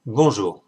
Bonjour,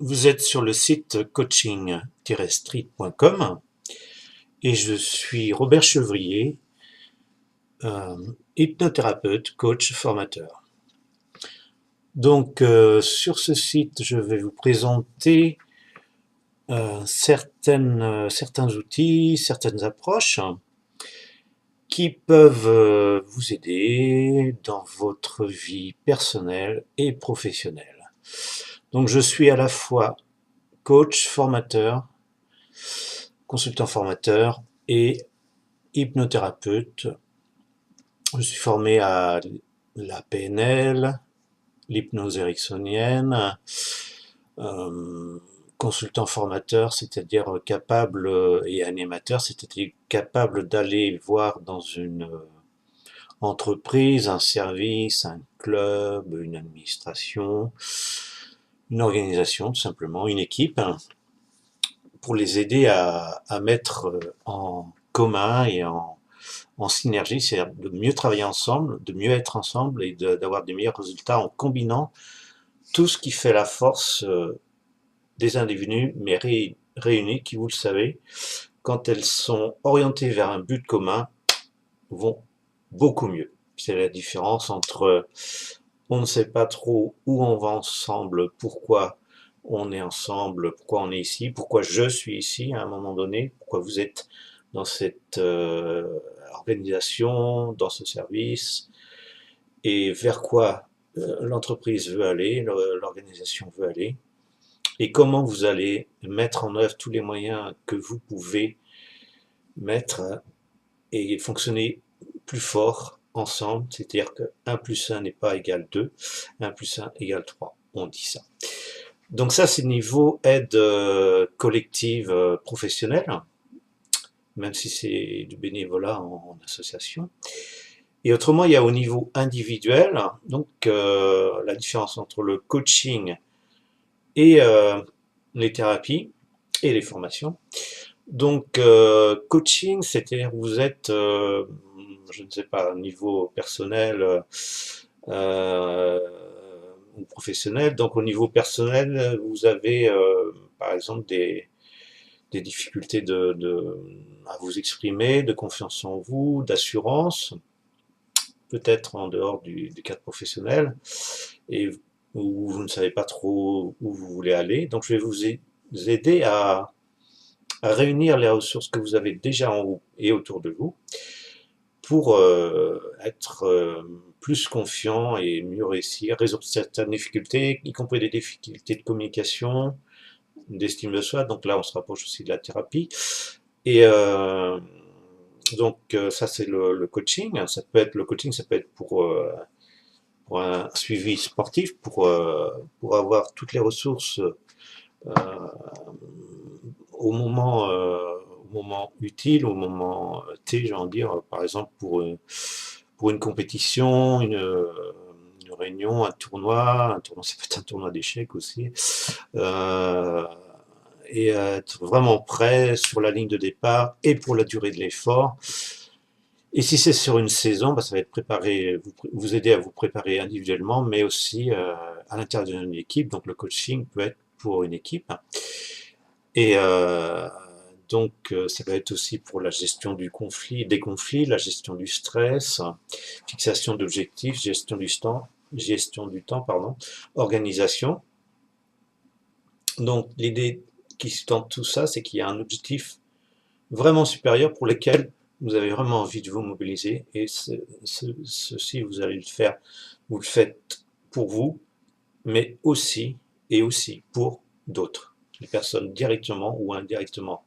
vous êtes sur le site coaching-street.com et je suis Robert Chevrier, euh, hypnothérapeute, coach, formateur. Donc sur ce site, je vais vous présenter certains outils, certaines approches qui peuvent vous aider dans votre vie personnelle et professionnelle. Donc je suis à la fois coach, formateur, consultant formateur et hypnothérapeute. Je suis formé à la PNL, l'hypnose ericksonienne, euh, consultant formateur, c'est-à-dire capable et animateur, c'est-à-dire capable d'aller voir dans une entreprise, un service, un club, une administration, une organisation tout simplement, une équipe, pour les aider à mettre en commun et en synergie, c'est-à-dire de mieux travailler ensemble, de mieux être ensemble et d'avoir des meilleurs résultats en combinant tout ce qui fait la force des individus, mais réunis, qui, vous le savez, quand elles sont orientées vers un but commun, vont beaucoup mieux. C'est la différence entre on ne sait pas trop où on va ensemble, pourquoi on est ensemble, pourquoi on est ici, pourquoi je suis ici à un moment donné, pourquoi vous êtes dans cette organisation, dans ce service, et vers quoi l'entreprise veut aller, l'organisation veut aller, et comment vous allez mettre en œuvre tous les moyens que vous pouvez mettre et fonctionner plus fort ensemble, c'est-à-dire que 1 plus 1 n'est pas égal 2, 1 plus 1 égale 3, on dit ça. Donc ça, c'est niveau aide collective professionnelle, même si c'est du bénévolat en association. Et autrement, il y a au niveau individuel, donc la différence entre le coaching et les thérapies et les formations. Donc coaching, c'est-à-dire vous êtes, je ne sais pas, au niveau personnel euh, ou professionnel. Donc au niveau personnel, vous avez par exemple des difficultés à vous exprimer, de confiance en vous, d'assurance, peut-être en dehors du cadre professionnel, et où vous ne savez pas trop où vous voulez aller. Donc je vais vous aider à réunir les ressources que vous avez déjà en vous et autour de vous pour être plus confiant et mieux réussir, résoudre certaines difficultés, y compris des difficultés de communication, d'estime de soi. Donc là, on se rapproche aussi de la thérapie. Et donc ça, c'est le coaching. Ça peut être le coaching, ça peut être pour un suivi sportif, pour avoir toutes les ressources euh, au moment utile, au moment T, j'ai envie de dire, par exemple pour une compétition, une réunion, un tournoi, c'est peut-être un tournoi d'échecs aussi, euh, et être vraiment prêt sur la ligne de départ et pour la durée de l'effort. Et si c'est sur une saison, bah, ça va être préparé, vous aider à vous préparer individuellement, mais aussi à l'intérieur d'une équipe. Donc le coaching peut être pour une équipe. Et donc, ça va être aussi pour la gestion du conflit, des conflits, la gestion du stress, fixation d'objectifs, gestion du temps, pardon, organisation. Donc, l'idée qui sous-tend tout ça, c'est qu'il y a un objectif vraiment supérieur pour lequel vous avez vraiment envie de vous mobiliser. Et ceci, vous allez le faire, vous le faites pour vous, mais aussi et aussi pour d'autres, les personnes directement ou indirectement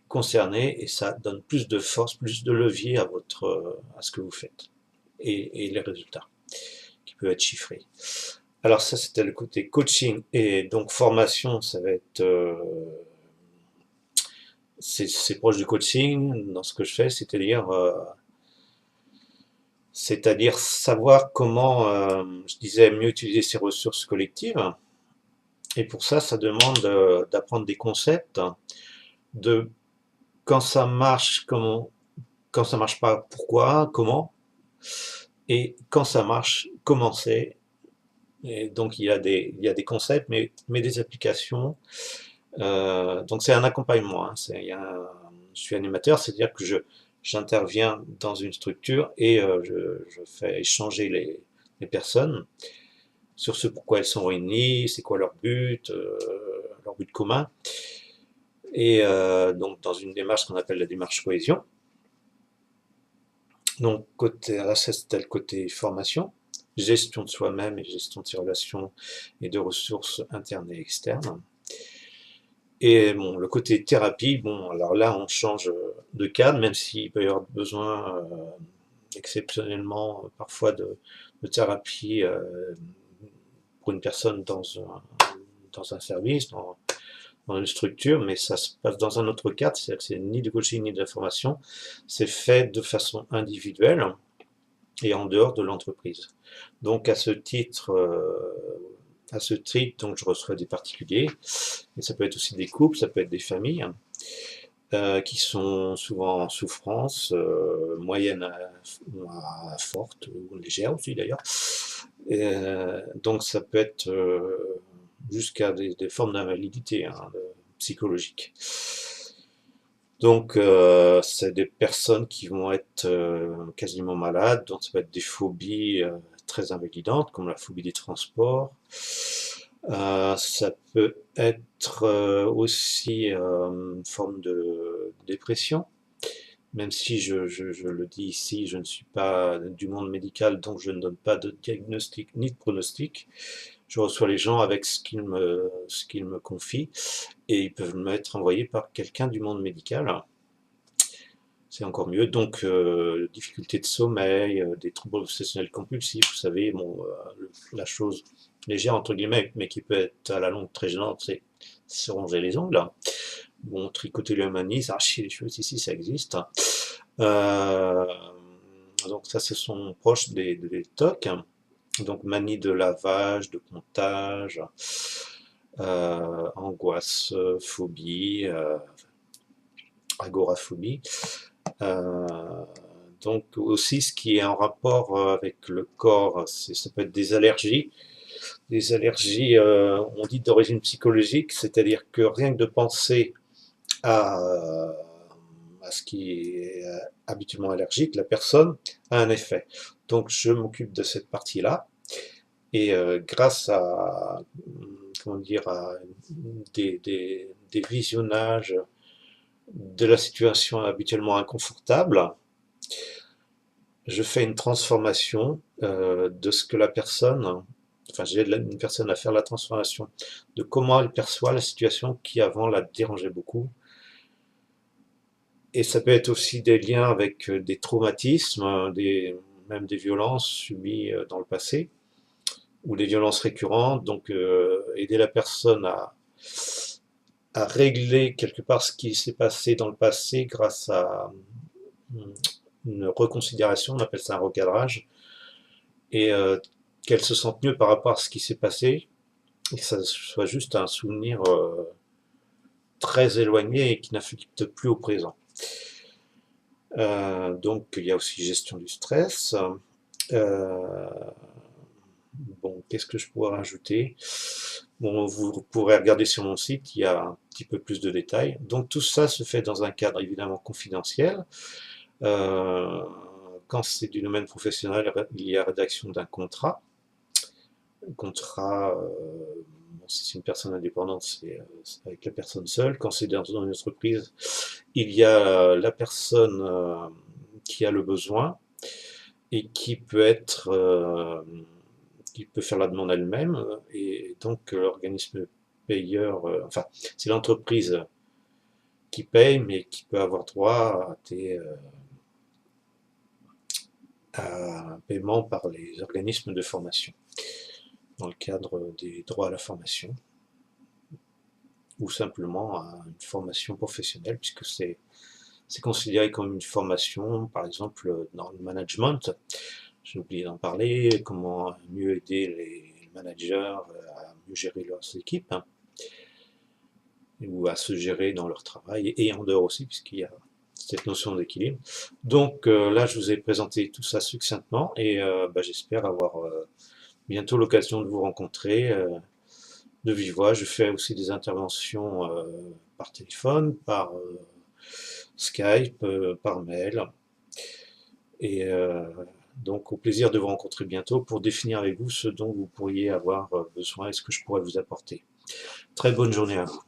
concerné et ça donne plus de force, plus de levier à à ce que vous faites et les résultats qui peuvent être chiffrés. Alors ça c'était le côté coaching et donc formation, ça va être c'est proche du coaching dans ce que je fais, c'est-à-dire savoir comment, je disais, mieux utiliser ses ressources collectives. Et pour ça, ça demande d'apprendre des concepts, de quand ça marche, comment, quand ça marche pas, pourquoi, comment, et quand ça marche, comment c'est, Et donc il y a des concepts, mais des applications. Donc c'est un accompagnement, hein. Je suis animateur, c'est-à-dire que j'interviens dans une structure et je fais échanger les personnes sur ce pourquoi elles sont réunies, c'est quoi leur but commun. Et donc dans une démarche qu'on appelle la démarche cohésion. Donc ça c'était le côté formation, gestion de soi-même et gestion de ses relations et de ressources internes et externes. Et bon, le côté thérapie, bon, alors là, on change de cadre, même s'il peut y avoir besoin exceptionnellement parfois de thérapie pour une personne dans un service, dans une structure, mais ça se passe dans un autre cadre, c'est-à-dire que c'est ni du coaching ni de la formation, c'est fait de façon individuelle et en dehors de l'entreprise. Donc à ce titre, donc je reçois des particuliers, et ça peut être aussi des couples, ça peut être des familles, qui sont souvent en souffrance, moyenne à forte, ou légère aussi d'ailleurs. Donc ça peut être jusqu'à des formes d'invalidité, hein, psychologique. Donc c'est des personnes qui vont être quasiment malades, donc ça peut être des phobies très invalidantes, comme la phobie des transports. Ça peut être aussi une forme de dépression, même si je le dis ici, je ne suis pas du monde médical, donc je ne donne pas de diagnostic ni de pronostic. Je reçois les gens avec ce qu'ils me confient, et ils peuvent m'être envoyés par quelqu'un du monde médical. C'est encore mieux. Donc, difficultés de sommeil, des troubles obsessionnels compulsifs, vous savez, bon, la chose légère entre guillemets, mais qui peut être à la longue très gênante, c'est se ronger les ongles. Bon, tricoter le manis, arracher les cheveux, si ça existe. Euh, donc ça, ce sont proches des TOC. Donc manie de lavage, de comptage, angoisse, phobie, agoraphobie. Euh, donc aussi ce qui est en rapport avec le corps, ça peut être des allergies. Des allergies, on dit d'origine psychologique, c'est-à-dire que rien que de penser à, à ce qui est habituellement allergique, la personne a un effet. Donc je m'occupe de cette partie-là. Et grâce à, comment dire, à des visionnages de la situation habituellement inconfortable, je fais une transformation de ce que la personne, enfin j'aide une personne à faire la transformation de comment elle perçoit la situation qui avant la dérangeait beaucoup. Et ça peut être aussi des liens avec des traumatismes, même des violences subies dans le passé, ou des violences récurrentes, donc aider la personne à régler quelque part ce qui s'est passé dans le passé grâce à une reconsidération, on appelle ça un recadrage, et qu'elle se sente mieux par rapport à ce qui s'est passé, et que ça soit juste un souvenir très éloigné et qui n'affecte plus au présent. Donc il y a aussi gestion du stress. Euh, bon, qu'est-ce que je pourrais rajouter? Bon, vous pourrez regarder sur mon site, il y a un petit peu plus de détails. Donc tout ça se fait dans un cadre évidemment confidentiel. Euh, Quand c'est du domaine professionnel, il y a rédaction d'un contrat. Un contrat, bon, si c'est une personne indépendante, c'est avec la personne seule. Quand c'est dans une entreprise, il y a la personne qui a le besoin et qui peut faire la demande elle-même, et donc l'organisme payeur, enfin, c'est l'entreprise qui paye, mais qui peut avoir droit à un paiement par les organismes de formation, dans le cadre des droits à la formation, ou simplement à une formation professionnelle, puisque c'est considéré comme une formation, par exemple, dans le management. J'ai oublié d'en parler, comment mieux aider les managers à mieux gérer leurs équipes, hein, ou à se gérer dans leur travail, et en dehors aussi, puisqu'il y a cette notion d'équilibre. Donc là, je vous ai présenté tout ça succinctement, et bah, j'espère avoir bientôt l'occasion de vous rencontrer de vive voix. Je fais aussi des interventions par téléphone, par Skype, par mail. Et donc au plaisir de vous rencontrer bientôt pour définir avec vous ce dont vous pourriez avoir besoin et ce que je pourrais vous apporter. Très bonne journée à vous.